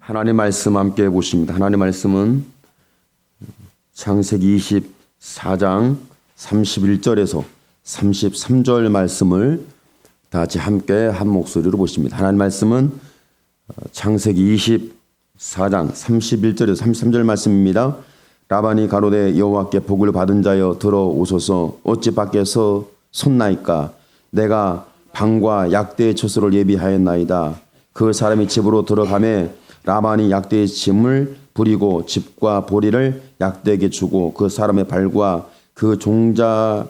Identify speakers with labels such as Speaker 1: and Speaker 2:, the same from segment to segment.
Speaker 1: 하나님 말씀 함께 보십니다. 하나님 말씀은 창세기 24장 31절에서 33절 말씀을 다 같이 함께 한 목소리로 보십니다. 하나님 말씀은 창세기 24장 31절에서 33절 말씀입니다. 라반이 가로되 여호와께 복을 받은 자여 들어오소서. 어찌 밖에서 섰나이까. 내가 방과 약대의 처소를 예비하였나이다. 그 사람이 집으로 들어가매 라반이 약대의 짐을 부리고 집과 보리를 약대에게 주고 그 사람의 발과 그 종자의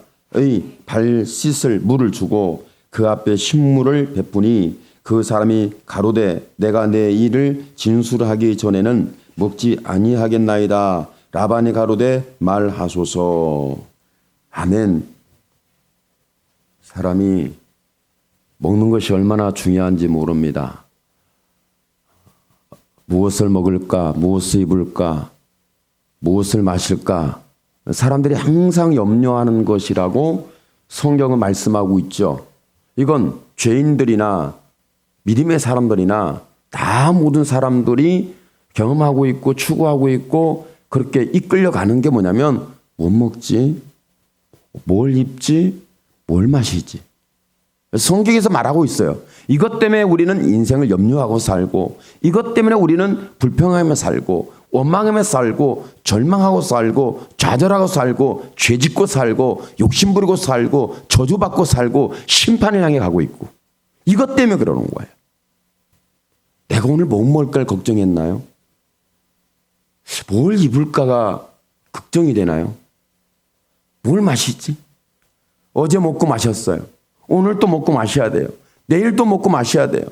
Speaker 1: 발 씻을 물을 주고 그 앞에 식물을 베푸니 그 사람이 가로되 내가 내 일을 진술하기 전에는 먹지 아니하겠나이다. 라반이 가로되 말하소서. 아멘. 사람이 먹는 것이 얼마나 중요한지 모릅니다. 무엇을 먹을까, 무엇을 입을까, 무엇을 마실까, 사람들이 항상 염려하는 것이라고 성경은 말씀하고 있죠. 이건 죄인들이나 믿음의 사람들이나 다 모든 사람들이 경험하고 있고 추구하고 있고 그렇게 이끌려가는 게 뭐냐면 뭐 먹지, 뭘 입지, 뭘 마시지. 성경에서 말하고 있어요. 이것 때문에 우리는 인생을 염려하고 살고, 이것 때문에 우리는 불평하며 살고, 원망하며 살고, 절망하고 살고, 좌절하고 살고, 죄짓고 살고, 욕심부리고 살고, 저주받고 살고, 심판을 향해 가고 있고, 이것 때문에 그러는 거예요. 내가 오늘 뭐 먹을까 걱정했나요? 뭘 입을까가 걱정이 되나요? 뭘 마시지? 어제 먹고 마셨어요. 오늘 또 먹고 마셔야 돼요. 내일 또 먹고 마셔야 돼요.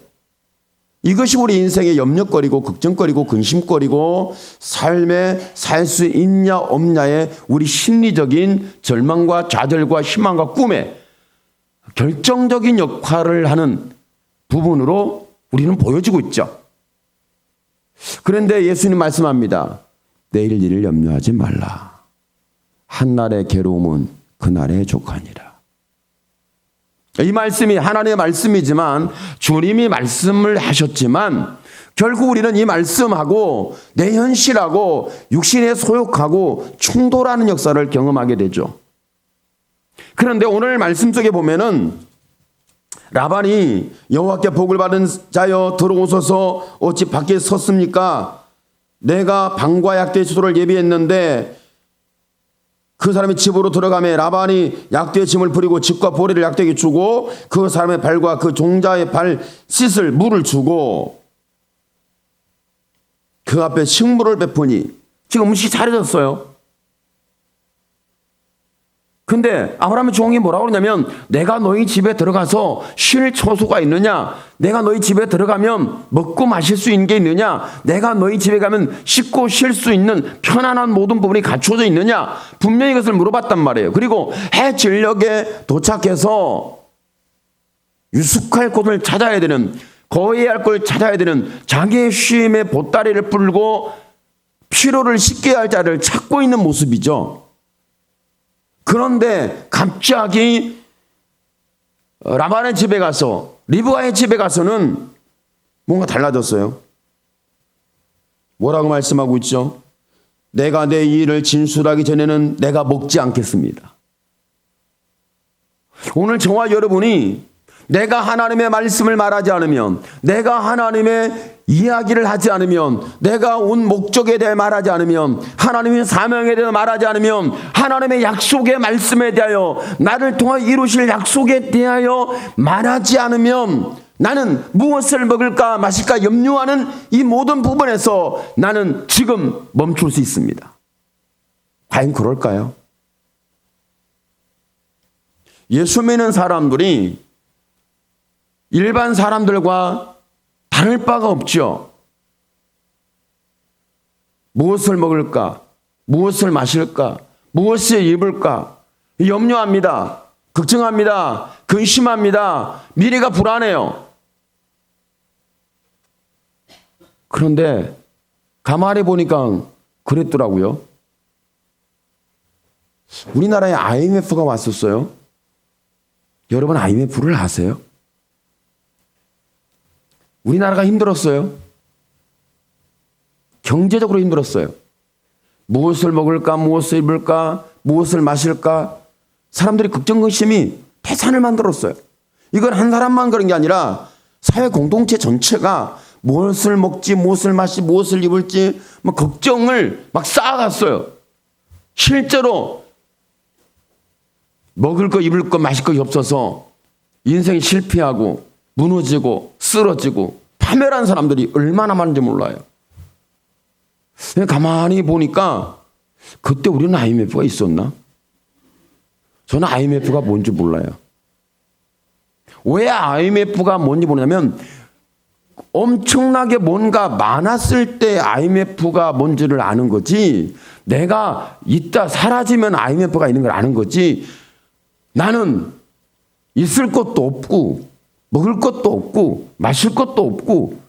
Speaker 1: 이것이 우리 인생의 염려거리고 걱정거리고 근심거리고 삶에 살 수 있냐 없냐의 우리 심리적인 절망과 좌절과 희망과 꿈에 결정적인 역할을 하는 부분으로 우리는 보여지고 있죠. 그런데 예수님 말씀합니다. 내일 일을 염려하지 말라. 한날의 괴로움은 그날의 족하니라. 이 말씀이 하나님의 말씀이지만 주님이 말씀을 하셨지만 결국 우리는 이 말씀하고 내 현실하고 육신의 소욕하고 충돌하는 역사를 경험하게 되죠. 그런데 오늘 말씀 속에 보면은 라반이 여호와께 복을 받은 자여 들어오소서. 어찌 밖에 섰습니까? 내가 방과 약대의 처소를 예비했는데 그 사람이 집으로 들어가매 라반이 약대의 짐을 부리고 집과 보리를 약대에게 주고 그 사람의 발과 그 종자의 발 씻을 물을 주고 그 앞에 식물을 베푸니 지금 음식이 차려졌어요. 근데 아브라함의 종이 뭐라고 그러냐면 내가 너희 집에 들어가서 쉴 처소가 있느냐? 내가 너희 집에 들어가면 먹고 마실 수 있는 게 있느냐? 내가 너희 집에 가면 씻고 쉴 수 있는 편안한 모든 부분이 갖춰져 있느냐? 분명히 이것을 물어봤단 말이에요. 그리고 해 진력에 도착해서 유숙할 곳을 찾아야 되는, 거해야 할 걸 찾아야 되는, 자기의 쉼의 보따리를 풀고 피로를 씻겨야 할 자를 찾고 있는 모습이죠. 그런데 갑자기 라반의 집에 가서, 리브가의 집에 가서는 뭔가 달라졌어요. 뭐라고 말씀하고 있죠? 내가 내 일을 진술하기 전에는 내가 먹지 않겠습니다. 오늘 저와 여러분이 내가 하나님의 말씀을 말하지 않으면, 내가 하나님의 이야기를 하지 않으면, 내가 온 목적에 대해 말하지 않으면, 하나님의 사명에 대해 말하지 않으면, 하나님의 약속의 말씀에 대하여 나를 통해 이루실 약속에 대하여 말하지 않으면 나는 무엇을 먹을까 마실까 염려하는 이 모든 부분에서 나는 지금 멈출 수 있습니다. 과연 그럴까요? 예수 믿는 사람들이 일반 사람들과 다를 바가 없죠. 무엇을 먹을까? 무엇을 마실까? 무엇을 입을까? 염려합니다. 걱정합니다. 근심합니다. 미래가 불안해요. 그런데 가만히 보니까 그랬더라고요. 우리나라에 IMF가 왔었어요. 여러분 IMF를 아세요? 우리나라가 힘들었어요. 경제적으로 힘들었어요. 무엇을 먹을까, 무엇을 입을까, 무엇을 마실까. 사람들이 걱정근심이 태산을 만들었어요. 이건 한 사람만 그런 게 아니라 사회 공동체 전체가 무엇을 먹지, 무엇을 마시, 무엇을 입을지 막 걱정을 막 쌓아갔어요. 실제로 먹을 거, 입을 거, 마실 것이 없어서 인생이 실패하고 무너지고 쓰러지고 파멸한 사람들이 얼마나 많은지 몰라요. 가만히 보니까 그때 우리는 IMF가 있었나? 저는 IMF가 뭔지 몰라요. 왜 IMF가 뭔지 모르냐면 엄청나게 뭔가 많았을 때 IMF가 뭔지를 아는 거지, 내가 있다 사라지면 IMF가 있는 걸 아는 거지, 나는 있을 것도 없고 먹을 것도 없고 마실 것도 없고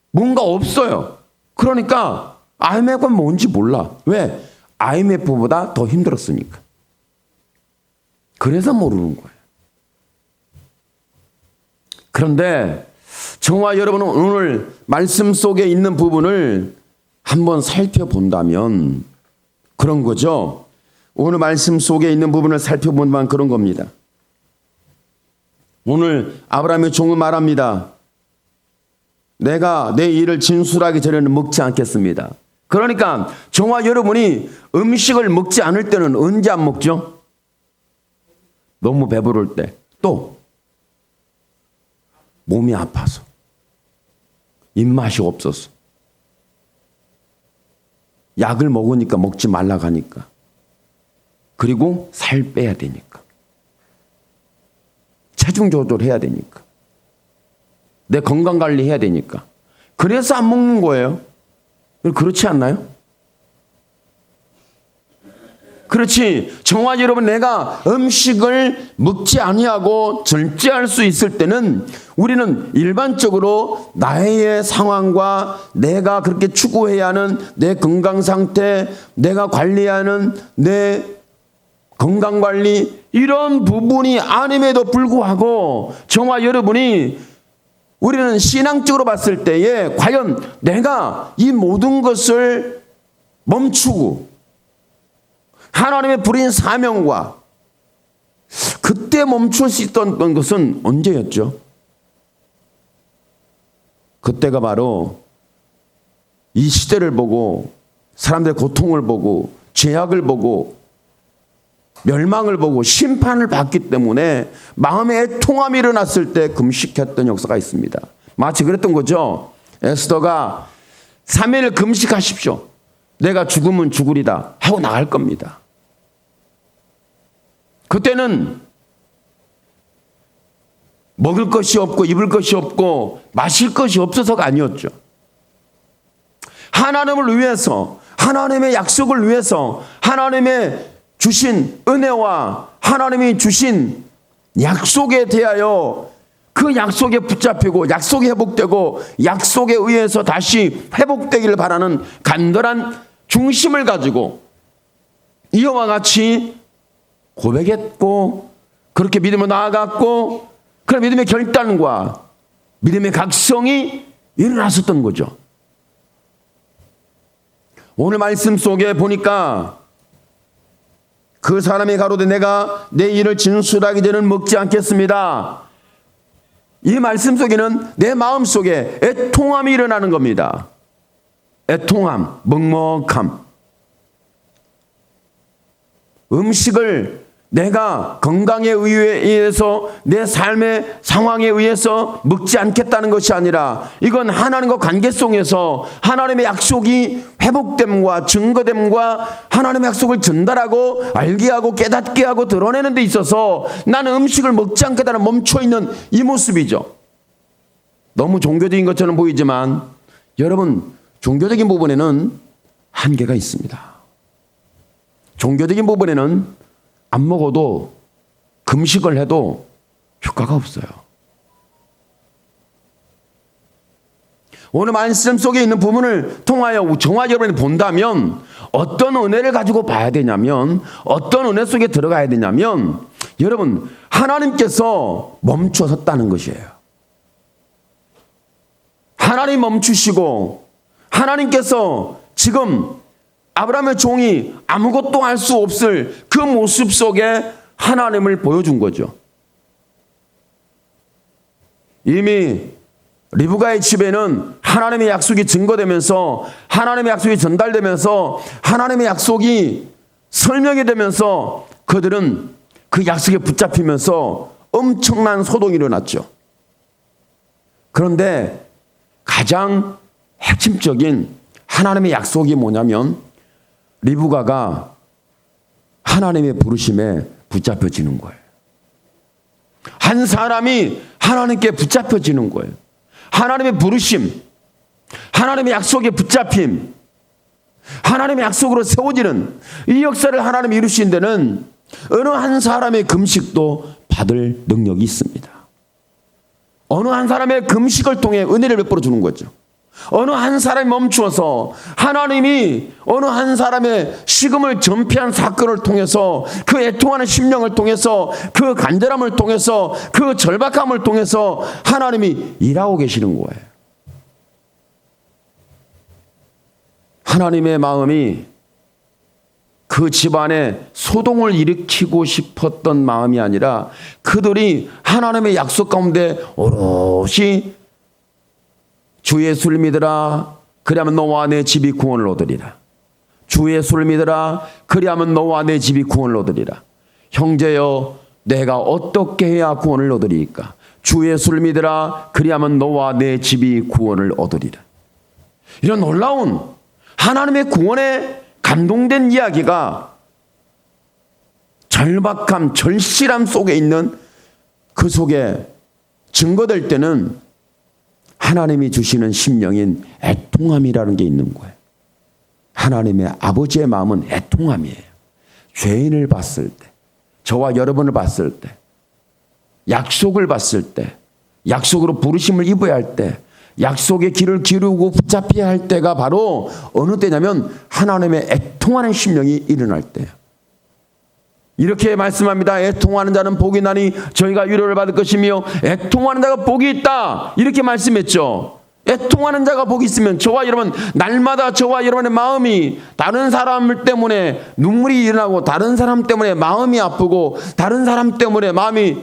Speaker 1: 뭔가 없어요. 그러니까 IMF가 뭔지 몰라. 왜? IMF보다 더 힘들었으니까. 그래서 모르는 거예요. 그런데 저와 여러분은 오늘 말씀 속에 있는 부분을 한번 살펴본다면 그런 거죠. 오늘 말씀 속에 있는 부분을 살펴본다면 그런 겁니다. 오늘 아브라함의 종은 말합니다. 내가 내 일을 진술하기 전에는 먹지 않겠습니다. 그러니까 저와 여러분이 음식을 먹지 않을 때는 언제 안 먹죠? 너무 배부를 때, 또 몸이 아파서, 입맛이 없어서, 약을 먹으니까 먹지 말라고 하니까, 그리고 살 빼야 되니까, 체중 조절해야 되니까, 내 건강 관리해야 되니까, 그래서 안 먹는 거예요. 그렇지 않나요? 그렇지. 저와 여러분, 내가 음식을 먹지 아니하고 절제할 수 있을 때는 우리는 일반적으로 나의 상황과 내가 그렇게 추구해야 하는 내 건강 상태, 내가 관리하는 내 건강 관리, 이런 부분이 아님에도 불구하고 저와 여러분이, 우리는 신앙적으로 봤을 때에 과연 내가 이 모든 것을 멈추고 하나님의 부린 사명과 그때 멈출 수 있던 것은 언제였죠? 그때가 바로 이 시대를 보고, 사람들의 고통을 보고, 죄악을 보고, 멸망을 보고 심판을 받기 때문에 마음의 애통함이 일어났을 때 금식했던 역사가 있습니다. 마치 그랬던 거죠. 에스더가 3일 금식하십시오. 내가 죽으면 죽으리다 하고 나갈 겁니다. 그때는 먹을 것이 없고 입을 것이 없고 마실 것이 없어서가 아니었죠. 하나님을 위해서, 하나님의 약속을 위해서, 하나님의 주신 은혜와 하나님이 주신 약속에 대하여 그 약속에 붙잡히고 약속이 회복되고 약속에 의해서 다시 회복되기를 바라는 간절한 중심을 가지고 이와 같이 고백했고, 그렇게 믿음으로 나아갔고, 그런 믿음의 결단과 믿음의 각성이 일어났었던 거죠. 오늘 말씀 속에 보니까 그 사람이 가로되 내가 내 일을 진술하기 전에는 먹지 않겠습니다. 이 말씀 속에는 내 마음 속에 애통함이 일어나는 겁니다. 애통함, 먹먹함. 음식을 내가 건강에 의해서, 내 삶의 상황에 의해서 먹지 않겠다는 것이 아니라 이건 하나님과 관계성에서 하나님의 약속이 회복됨과 증거됨과 하나님의 약속을 전달하고 알게 하고 깨닫게 하고 드러내는 데 있어서 나는 음식을 먹지 않겠다는 멈춰있는 이 모습이죠. 너무 종교적인 것처럼 보이지만 여러분, 종교적인 부분에는 한계가 있습니다. 종교적인 부분에는 안 먹어도, 금식을 해도 효과가 없어요. 오늘 말씀 속에 있는 부분을 통하여 저와 여러분이 본다면 어떤 은혜를 가지고 봐야 되냐면, 어떤 은혜 속에 들어가야 되냐면, 여러분, 하나님께서 멈춰섰다는 것이에요. 하나님 멈추시고 하나님께서 지금 아브라함의 종이 아무것도 할 수 없을 그 모습 속에 하나님을 보여준 거죠. 이미 리브가의 집에는 하나님의 약속이 증거되면서 하나님의 약속이 전달되면서 하나님의 약속이 설명이 되면서 그들은 그 약속에 붙잡히면서 엄청난 소동이 일어났죠. 그런데 가장 핵심적인 하나님의 약속이 뭐냐면 리브가가 하나님의 부르심에 붙잡혀지는 거예요. 한 사람이 하나님께 붙잡혀지는 거예요. 하나님의 부르심, 하나님의 약속에 붙잡힘, 하나님의 약속으로 세워지는 이 역사를 하나님이 이루신 데는 어느 한 사람의 금식도 받을 능력이 있습니다. 어느 한 사람의 금식을 통해 은혜를 베풀어 주는 거죠. 어느 한 사람이 멈추어서 하나님이 어느 한 사람의 식음을 전폐한 사건을 통해서 그 애통하는 심령을 통해서 그 간절함을 통해서 그 절박함을 통해서 하나님이 일하고 계시는 거예요. 하나님의 마음이 그 집안에 소동을 일으키고 싶었던 마음이 아니라 그들이 하나님의 약속 가운데 오롯이 주 예수를 믿으라 그리하면 너와 내 집이 구원을 얻으리라. 주 예수를 믿으라 그리하면 너와 내 집이 구원을 얻으리라. 형제여 내가 어떻게 해야 구원을 얻으리까? 주 예수를 믿으라 그리하면 너와 내 집이 구원을 얻으리라. 이런 놀라운 하나님의 구원에 감동된 이야기가 절박함, 절실함 속에 있는 그 속에 증거될 때는 하나님이 주시는 심령인 애통함이라는 게 있는 거예요. 하나님의 아버지의 마음은 애통함이에요. 죄인을 봤을 때, 저와 여러분을 봤을 때, 약속을 봤을 때, 약속으로 부르심을 입어야 할 때, 약속의 길을 기르고 붙잡혀야 할 때가 바로 어느 때냐면 하나님의 애통하는 심령이 일어날 때예요. 이렇게 말씀합니다. 애통하는 자는 복이 나니 저희가 위로를 받을 것이며 애통하는 자가 복이 있다. 이렇게 말씀했죠. 애통하는 자가 복이 있으면 저와 여러분 날마다 저와 여러분의 마음이 다른 사람 때문에 눈물이 일어나고 다른 사람 때문에 마음이 아프고 다른 사람 때문에 마음이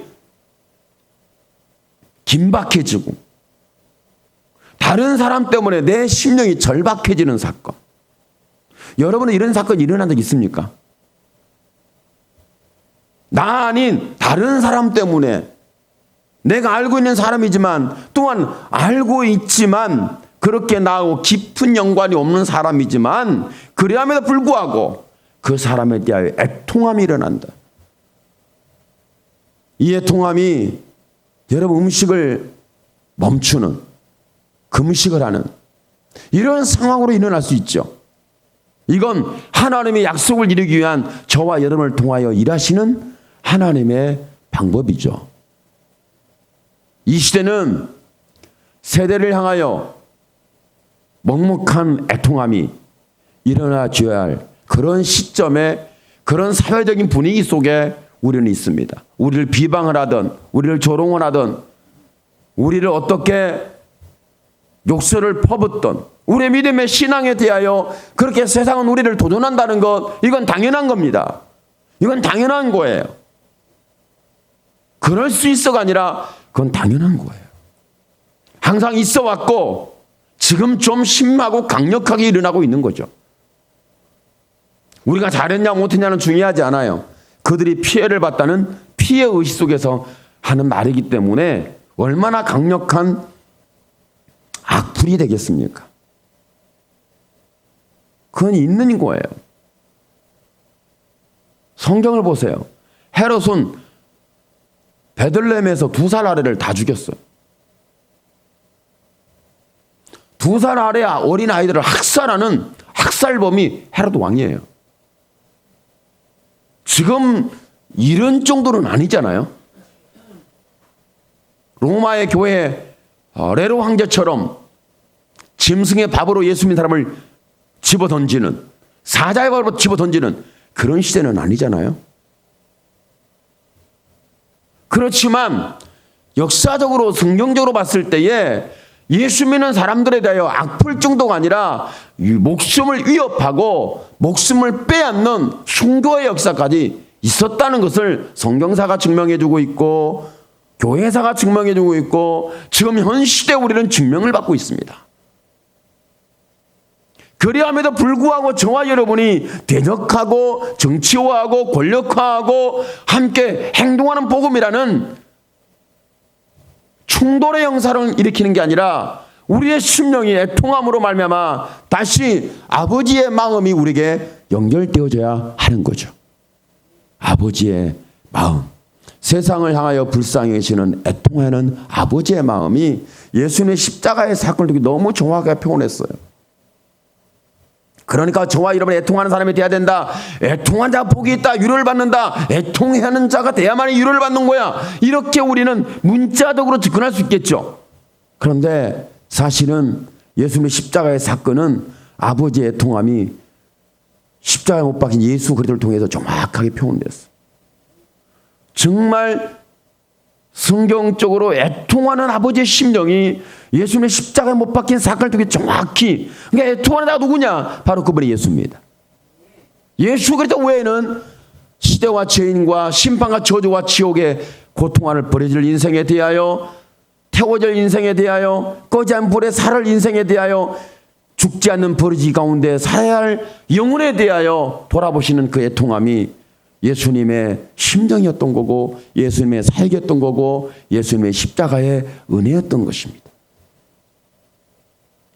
Speaker 1: 긴박해지고 다른 사람 때문에 내 심령이 절박해지는 사건. 여러분은 이런 사건이 일어난 적 있습니까? 나 아닌 다른 사람 때문에 내가 알고 있는 사람이지만 또한 알고 있지만 그렇게 나하고 깊은 연관이 없는 사람이지만 그래함에도 불구하고 그 사람에 대하여 애통함이 일어난다. 이 애통함이 여러분 음식을 멈추는 금식을 하는 이런 상황으로 일어날 수 있죠. 이건 하나님의 약속을 이루기 위한 저와 여러분을 통하여 일하시는 하나님의 방법이죠. 이 시대는 세대를 향하여 먹먹한 애통함이 일어나줘야 할 그런 시점에 그런 사회적인 분위기 속에 우리는 있습니다. 우리를 비방을 하든 우리를 조롱을 하든 우리를 어떻게 욕설을 퍼붓던 우리의 믿음의 신앙에 대하여 그렇게 세상은 우리를 도전한다는 것 이건 당연한 겁니다. 이건 당연한 거예요. 그럴 수 있어가 아니라 그건 당연한 거예요. 항상 있어 왔고 지금 좀 심하고 강력하게 일어나고 있는 거죠. 우리가 잘했냐 못했냐는 중요하지 않아요. 그들이 피해를 봤다는 피해의식 속에서 하는 말이기 때문에 얼마나 강력한 악플이 되겠습니까? 그건 있는 거예요. 성경을 보세요. 헤롯은 베들레헴에서 2살 아래를 다 죽였어요. 2살 아래 어린 아이들을 학살하는 학살범이 헤롯 왕이에요. 지금 이런 정도는 아니잖아요. 로마의 교회 네로 황제처럼 짐승의 밥으로 예수 믿는 사람을 집어던지는 사자의 밥으로 집어던지는 그런 시대는 아니잖아요. 그렇지만 역사적으로 성경적으로 봤을 때에 예수 믿는 사람들에 대하여 악플 정도가 아니라 목숨을 위협하고 목숨을 빼앗는 흉도의 역사까지 있었다는 것을 성경사가 증명해주고 있고 교회사가 증명해주고 있고 지금 현 시대에 우리는 증명을 받고 있습니다. 그리함에도 불구하고 저와 여러분이 대적하고 정치화하고 권력화하고 함께 행동하는 복음이라는 충돌의 형사를 일으키는 게 아니라 우리의 심령이 애통함으로 말미암아 다시 아버지의 마음이 우리에게 연결되어져야 하는 거죠. 아버지의 마음, 세상을 향하여 불쌍히 계시는 애통하는 아버지의 마음이 예수님의 십자가의 사건을 듣기 너무 정확하게 표현했어요. 그러니까 저와 여러분 애통하는 사람이 돼야 된다. 애통한 자가 복이 있다. 위로를 받는다. 애통하는 자가 돼야만이 위로를 받는 거야. 이렇게 우리는 문자적으로 접근할 수 있겠죠. 그런데 사실은 예수님의 십자가의 사건은 아버지의 애통함이 십자가에 못 박힌 예수 그리스도를 통해서 정확하게 표현됐어요. 정말 성경적으로 애통하는 아버지의 심령이 예수님의 십자가에 못 박힌 사건을 통해 정확히, 그러니까 애통하는 자가 누구냐? 바로 그분이 예수입니다. 예수 그리스도 외에는 시대와 죄인과 심판과 저주와 지옥의 고통을 버려질 인생에 대하여, 태워질 인생에 대하여, 꺼지 않은 불에 살을 인생에 대하여, 죽지 않는 버리지 가운데 살아야 할 영혼에 대하여 돌아보시는 그 애통함이 예수님의 심정이었던 거고 예수님의 사역이었던 거고 예수님의 십자가의 은혜였던 것입니다.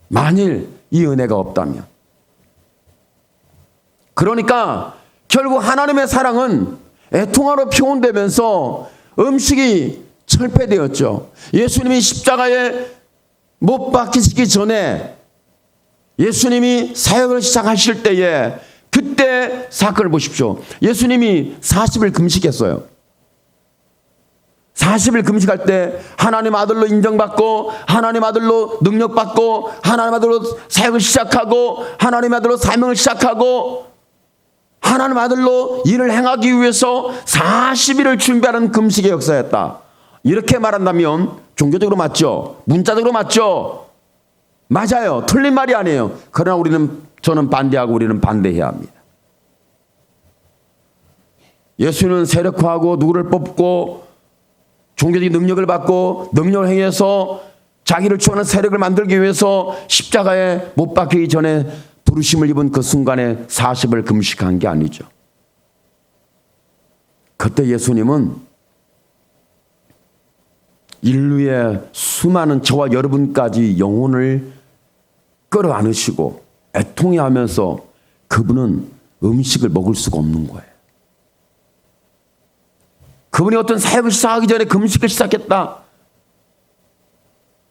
Speaker 1: 만일 이 은혜가 없다면, 그러니까 결국 하나님의 사랑은 애통하로 표현되면서 음식이 철폐되었죠. 예수님이 십자가에 못 박히시기 전에 예수님이 사역을 시작하실 때에 그때 사건을 보십시오. 예수님이 40일 금식했어요. 40일 금식할 때 하나님 아들로 인정받고 하나님 아들로 능력받고 하나님 아들로 사역을 시작하고 하나님 아들로 사명을 시작하고 하나님 아들로 일을 행하기 위해서 40일을 준비하는 금식의 역사였다. 이렇게 말한다면 종교적으로 맞죠? 문자적으로 맞죠? 맞아요. 틀린 말이 아니에요. 그러나 저는 반대하고 우리는 반대해야 합니다. 예수는 세력화하고 누구를 뽑고 종교적인 능력을 받고 능력을 행해서 자기를 추구하는 세력을 만들기 위해서 십자가에 못 박히기 전에 부르심을 입은 그 순간에 40을 금식한 게 아니죠. 그때 예수님은 인류의 수많은 저와 여러분까지 영혼을 끌어안으시고 애통해하면서 그분은 음식을 먹을 수가 없는 거예요. 그분이 어떤 사역을 시작하기 전에 금식을 시작했다.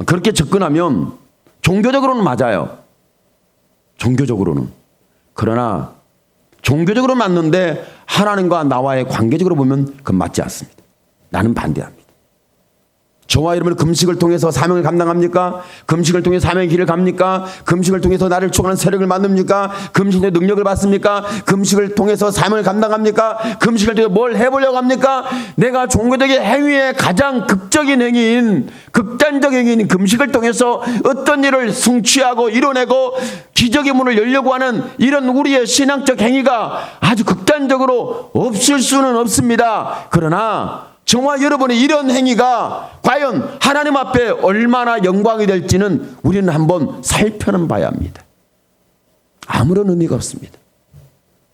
Speaker 1: 그렇게 접근하면 종교적으로는 맞아요. 종교적으로는. 그러나 종교적으로는 맞는데 하나님과 나와의 관계적으로 보면 그건 맞지 않습니다. 나는 반대합니다. 저와 여러분 금식을 통해서 사명을 감당합니까? 금식을 통해서 사명의 길을 갑니까? 금식을 통해서 나를 추구하는 세력을 만듭니까? 금식의 능력을 받습니까? 금식을 통해서 사명을 감당합니까? 금식을 통해서 뭘 해보려고 합니까? 내가 종교적인 행위의 가장 극적인 행위인, 극단적 행위인 금식을 통해서 어떤 일을 성취하고 이뤄내고 기적의 문을 열려고 하는 이런 우리의 신앙적 행위가 아주 극단적으로 없을 수는 없습니다. 그러나 저와 여러분의 이런 행위가 과연 하나님 앞에 얼마나 영광이 될지는 우리는 한번 살펴는 봐야 합니다. 아무런 의미가 없습니다.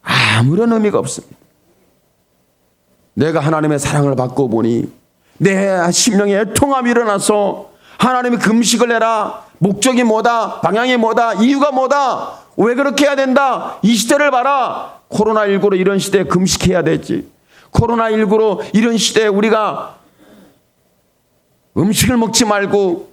Speaker 1: 아무런 의미가 없습니다. 내가 하나님의 사랑을 받고 보니 내 심령에 애통함이 일어나서 하나님이 금식을 해라. 목적이 뭐다? 방향이 뭐다? 이유가 뭐다? 왜 그렇게 해야 된다? 이 시대를 봐라. 코로나19로 이런 시대에 금식해야 되지. 코로나19로 이런 시대에 우리가 음식을 먹지 말고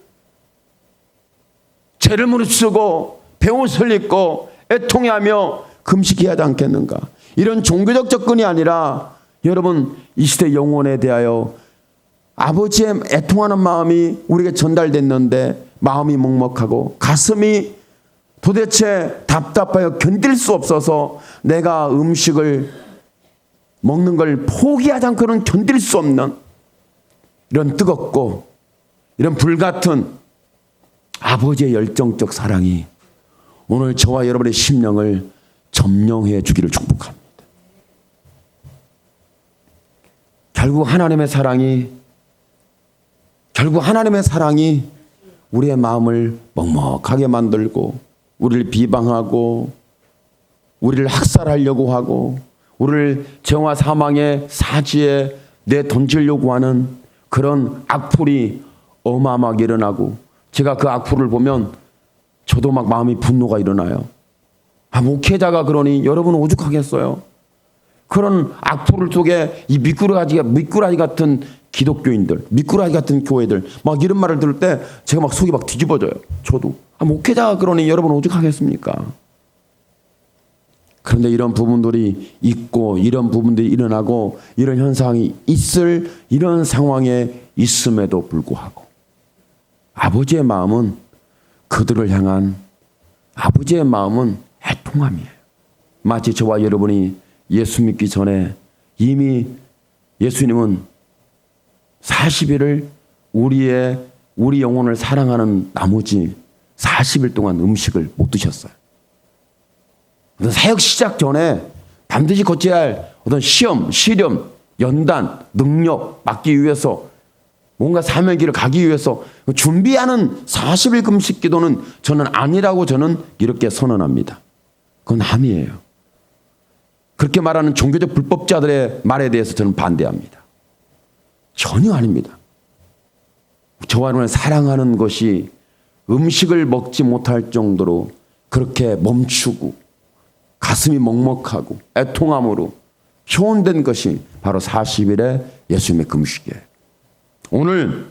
Speaker 1: 죄를 무릅쓰고 배옷을 입고 애통해하며 금식해야 하지 않겠는가. 이런 종교적 접근이 아니라 여러분 이 시대 영혼에 대하여 아버지의 애통하는 마음이 우리에게 전달됐는데 마음이 먹먹하고 가슴이 도대체 답답하여 견딜 수 없어서 내가 음식을 먹는 걸 포기하지 않고는 견딜 수 없는 이런 뜨겁고 이런 불같은 아버지의 열정적 사랑이 오늘 저와 여러분의 심령을 점령해 주기를 축복합니다. 결국 하나님의 사랑이 우리의 마음을 먹먹하게 만들고 우리를 비방하고 우리를 학살하려고 하고 우리를 죄와 사망의 사지에 내던지려고 하는 그런 악풀이 어마어마하게 일어나고, 제가 그 악풀을 보면 저도 막 마음이 분노가 일어나요. 목회자가 그러니 여러분 오죽하겠어요. 그런 악풀 속에 이 미꾸라지 같은 기독교인들, 미꾸라지 같은 교회들 막 이런 말을 들을 때 제가 막 속이 막 뒤집어져요. 저도 목회자가 그러니 여러분 오죽하겠습니까? 그런데 이런 부분들이 있고 이런 부분들이 일어나고 이런 현상이 있을 이런 상황에 있음에도 불구하고 아버지의 마음은 그들을 향한 아버지의 마음은 애통함이에요. 마치 저와 여러분이 예수 믿기 전에 이미 예수님은 40일을 우리 영혼을 사랑하는 나머지 40일 동안 음식을 못 드셨어요. 사역 시작 전에 반드시 거쳐야 할 어떤 시험, 시련, 연단, 능력 맡기 위해서 뭔가 사명의 길을 가기 위해서 준비하는 40일 금식 기도는 저는 아니라고 저는 이렇게 선언합니다. 그건 함이에요. 그렇게 말하는 종교적 불법자들의 말에 대해서 저는 반대합니다. 전혀 아닙니다. 저와 여러분을 사랑하는 것이 음식을 먹지 못할 정도로 그렇게 멈추고 가슴이 먹먹하고 애통함으로 표현된 것이 바로 40일의 예수님의 금식이에요. 오늘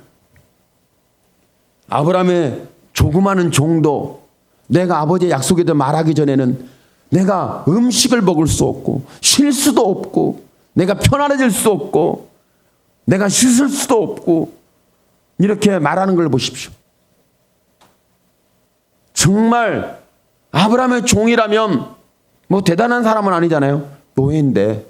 Speaker 1: 아브라함의 조그마한 종도 내가 아버지의 약속에 대해 말하기 전에는 내가 음식을 먹을 수 없고 쉴 수도 없고 내가 편안해질 수 없고 내가 씻을 수도 없고 이렇게 말하는 걸 보십시오. 정말 아브라함의 종이라면 뭐 대단한 사람은 아니잖아요. 노예인데.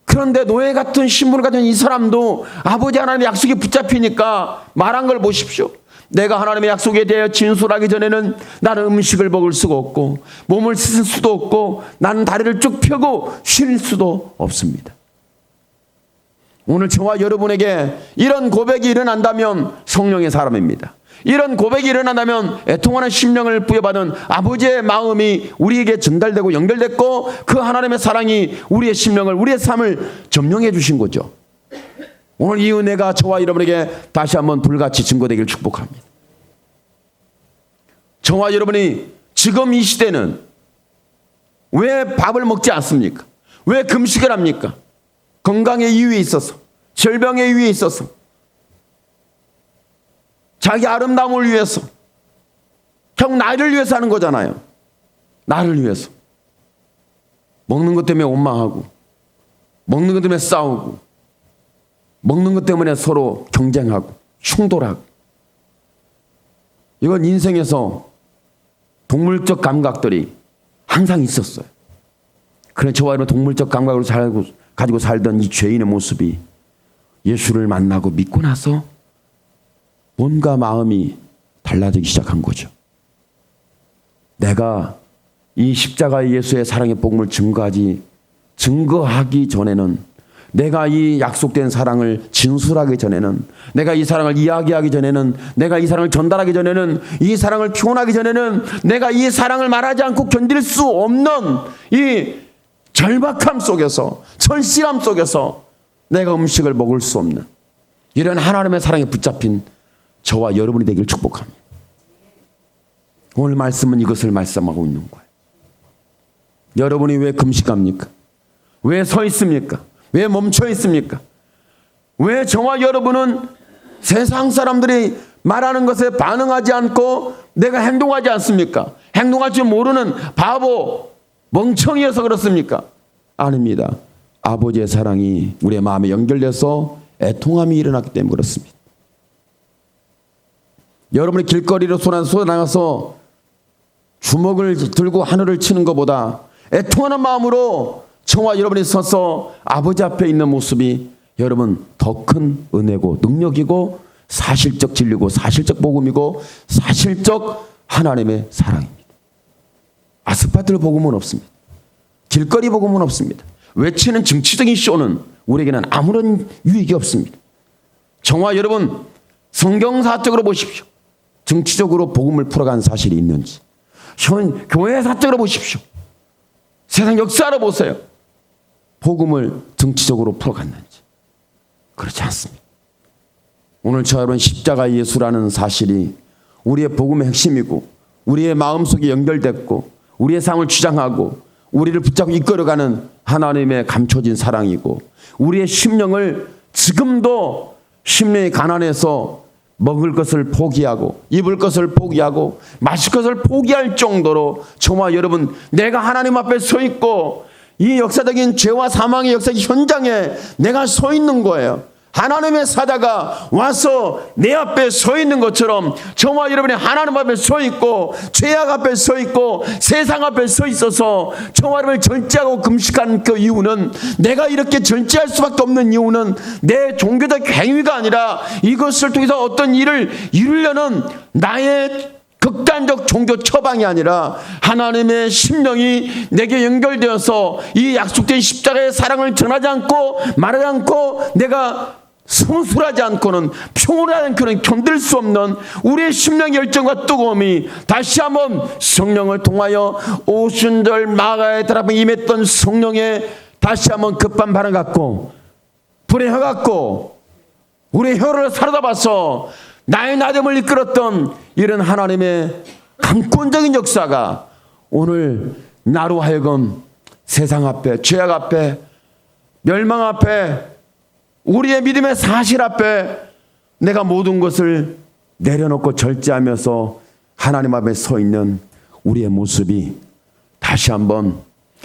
Speaker 1: 그런데 노예 같은 신분을 가진 이 사람도 아버지 하나님의 약속에 붙잡히니까 말한 걸 보십시오. 내가 하나님의 약속에 대해 진술하기 전에는 나는 음식을 먹을 수가 없고 몸을 씻을 수도 없고 나는 다리를 쭉 펴고 쉴 수도 없습니다. 오늘 저와 여러분에게 이런 고백이 일어난다면 성령의 사람입니다. 이런 고백이 일어난다면 애통하는 심령을 부여받은 아버지의 마음이 우리에게 전달되고 연결됐고 그 하나님의 사랑이 우리의 심령을 우리의 삶을 점령해 주신 거죠. 오늘 이 은혜가 저와 여러분에게 다시 한번 불같이 증거되기를 축복합니다. 저와 여러분이 지금 이 시대는 왜 밥을 먹지 않습니까? 왜 금식을 합니까? 건강의 이유에 있어서, 질병의 이유에 있어서, 자기 아름다움을 위해서, 결국 나를 위해서 하는 거잖아요. 나를 위해서. 먹는 것 때문에 원망하고, 먹는 것 때문에 싸우고, 먹는 것 때문에 서로 경쟁하고, 충돌하고. 이건 인생에서 동물적 감각들이 항상 있었어요. 그래 저와 여러분 동물적 감각으로 가지고 살던 이 죄인의 모습이 예수를 만나고 믿고 나서 뭔가 마음이 달라지기 시작한 거죠. 내가 이 십자가의 예수의 사랑의 복음을 증거하기 전에는, 내가 이 약속된 사랑을 진술하기 전에는, 내가 이 사랑을 이야기하기 전에는, 내가 이 사랑을 전달하기 전에는, 이 사랑을 표현하기 전에는 내가 이 사랑을 말하지 않고 견딜 수 없는 이 절박함 속에서, 절실함 속에서 내가 음식을 먹을 수 없는 이런 하나님의 사랑에 붙잡힌 저와 여러분이 되기를 축복합니다. 오늘 말씀은 이것을 말씀하고 있는 거예요. 여러분이 왜 금식합니까? 왜 서 있습니까? 왜 멈춰 있습니까? 왜 저와 여러분은 세상 사람들이 말하는 것에 반응하지 않고 내가 행동하지 않습니까? 행동할 줄 모르는 바보, 멍청이여서 그렇습니까? 아닙니다. 아버지의 사랑이 우리의 마음에 연결돼서 애통함이 일어났기 때문에 그렇습니다. 여러분이 길거리로 쏟아나가서 주먹을 들고 하늘을 치는 것보다 애통하는 마음으로 저와 여러분이 서서 아버지 앞에 있는 모습이 여러분 더 큰 은혜고 능력이고 사실적 진리고 사실적 복음이고 사실적 하나님의 사랑입니다. 아스팔트 복음은 없습니다. 길거리 복음은 없습니다. 외치는 정치적인 쇼는 우리에게는 아무런 유익이 없습니다. 저와 여러분 성경사적으로 보십시오. 정치적으로 복음을 풀어간 사실이 있는지, 교회사적으로 보십시오. 세상 역사로 보세요. 복음을 정치적으로 풀어갔는지. 그렇지 않습니다. 오늘 저 여러분 십자가 예수라는 사실이 우리의 복음의 핵심이고 우리의 마음속에 연결됐고 우리의 삶을 주장하고 우리를 붙잡고 이끌어가는 하나님의 감춰진 사랑이고 우리의 심령을 지금도 심령이 가난해서 먹을 것을 포기하고 입을 것을 포기하고 마실 것을 포기할 정도로 저와 여러분 내가 하나님 앞에 서 있고 이 역사적인 죄와 사망의 역사 현장에 내가 서 있는 거예요. 하나님의 사자가 와서 내 앞에 서 있는 것처럼 저와 여러분이 하나님 앞에 서 있고 죄악 앞에 서 있고 세상 앞에 서 있어서 저와 여러분을 절제하고 금식한 그 이유는, 내가 이렇게 절제할 수밖에 없는 이유는 내 종교적 행위가 아니라 이것을 통해서 어떤 일을 이루려는 나의 극단적 종교 처방이 아니라 하나님의 심령이 내게 연결되어서 이 약속된 십자가의 사랑을 전하지 않고 말하지 않고 내가 성술하지 않고는 평온하지 않고는 견딜 수 없는 우리의 심령의 열정과 뜨거움이 다시 한번 성령을 통하여 오순절 마가의 달 앞에 임했던 성령의 다시 한번 급한 반응 갖고 불의 혀 갖고 우리의 혀를 사로잡아서 나의 나됨을 이끌었던 이런 하나님의 강권적인 역사가 오늘 나로 하여금 세상 앞에 죄악 앞에 멸망 앞에 우리의 믿음의 사실 앞에 내가 모든 것을 내려놓고 절제하면서 하나님 앞에 서 있는 우리의 모습이 다시 한번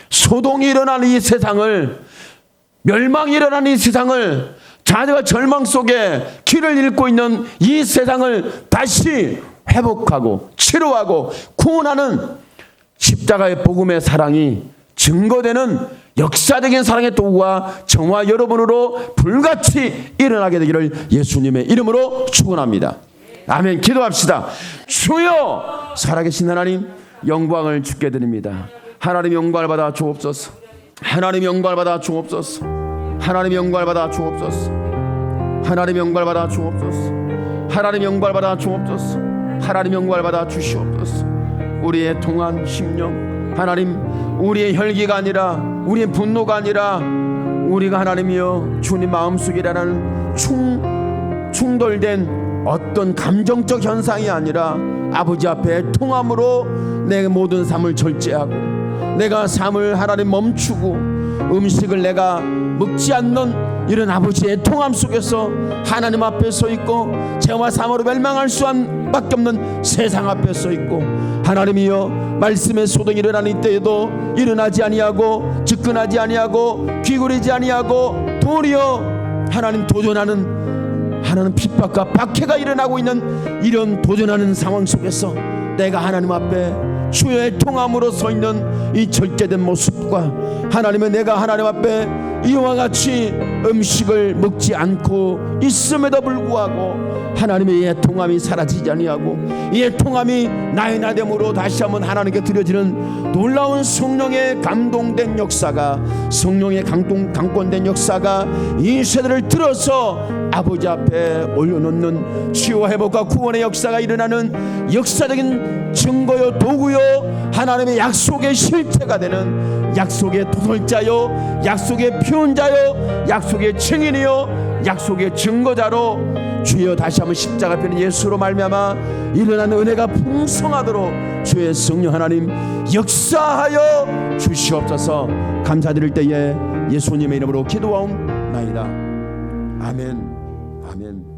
Speaker 1: 소동이 일어나는 이 세상을, 멸망이 일어나는 이 세상을, 자녀가 절망 속에 길을 잃고 있는 이 세상을 다시 회복하고 치료하고 구원하는 십자가의 복음의 사랑이 증거되는 역사적인 사랑의 도구가 저와 여러분으로 불같이 일어나게 되기를 예수님의 이름으로 축원합니다. 아멘. 기도합시다. 주여, 살아계신 하나님, 영광을 주께 드립니다. 하나님 영광을 받아 주옵소서. 하나님 영광을 받아 주옵소서. 하나님 영광을 받아 주옵소서. 하나님 영광을 받아 주옵소서. 하나님 영광을 받아 주옵소서. 하나님 영광을 받아 주시옵소서. 우리의 통한 심령, 하나님, 우리의 혈기가 아니라 우리의 분노가 아니라 우리가 하나님이여 주님 마음속이라는 충돌된 어떤 감정적 현상이 아니라 아버지 앞에 통함으로 내 모든 삶을 절제하고 내가 삶을 하나님 멈추고 음식을 내가 먹지 않는 이런 아버지의 통함 속에서 하나님 앞에 서 있고 죄와 사망으로 멸망할 수밖에 없는 세상 앞에 서 있고 하나님이여 말씀의 소동이 일어나는 이때에도 일어나지 아니하고 접근하지 아니하고 귀걸이지 아니하고 도리어 하나님 도전하는 하나님 핍박과 박해가 일어나고 있는 이런 도전하는 상황 속에서 내가 하나님 앞에 주의 통함으로 서 있는 이 절제된 모습과 하나님의 내가 하나님 앞에 이와 같이 음식을 먹지 않고 있음에도 불구하고 하나님의 이 통함이 사라지지 아니하고 이 통함이 나의 나됨으로 다시 한번 하나님께 드려지는 놀라운 성령의 감동된 역사가, 성령의 강권된 역사가 이 세대를 들어서 아버지 앞에 올려놓는 치유와 회복과 구원의 역사가 일어나는 역사적인 증거요 도구요 하나님의 약속의 실체가 되는 약속의 도설자요 약속의 표현자요 약속의 증인이요 약속의 증거자로 주여 다시 한번 십자가 펴는 예수로 말미암아 일어나는 은혜가 풍성하도록 주의 성령 하나님 역사하여 주시옵소서. 감사드릴 때에 예수님의 이름으로 기도하옵나이다. 아멘. 아멘.